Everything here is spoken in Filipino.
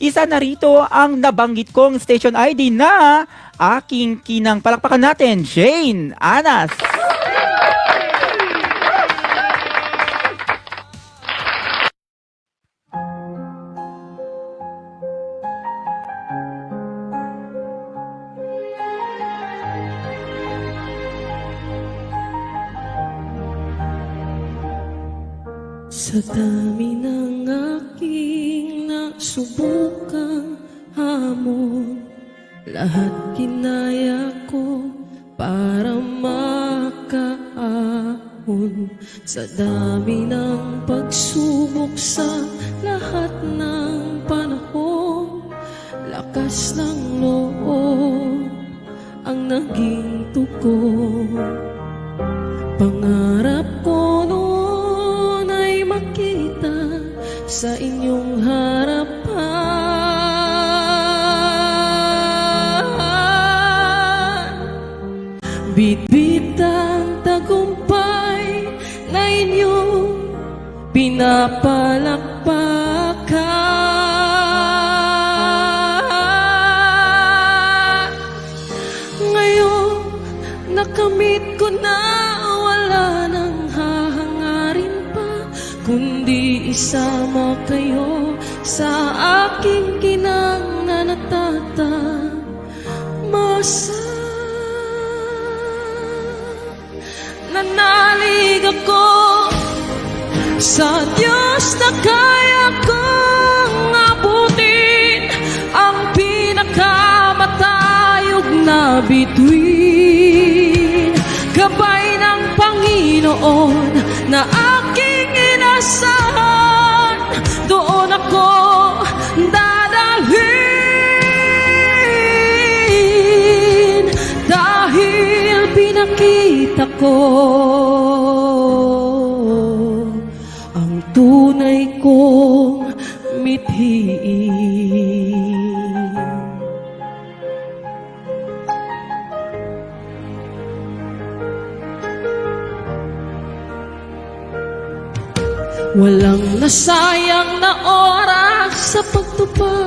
Isa na rito ang nabanggit kong station ID na aking kinang palakpakan natin, Jane Anas. Sa dami ng aking nasubukang hamon, lahat kinaya ko para makaahon. Sa dami ng pagsubok sa lahat ng panahon, lakas ng loob ang naging tugon. Pangarap ko noon ay makita sa inyong harapan, bitbit ang tagumpay na inyong pinapalakpakan. Ngayon nakamit ko na, wala nang hahangarin pa, kundi isama kayo sa aking kinang na natatamasa. Nanalig ako sa Diyos na kaya kong abutin ang pinakamatayog na bituin. Gabay ng Panginoon na aking inasahan, doon ako dadalhin, dahil pinakita ko ang tunay kong mithiin. Walang nasayang na oras sa pagtupad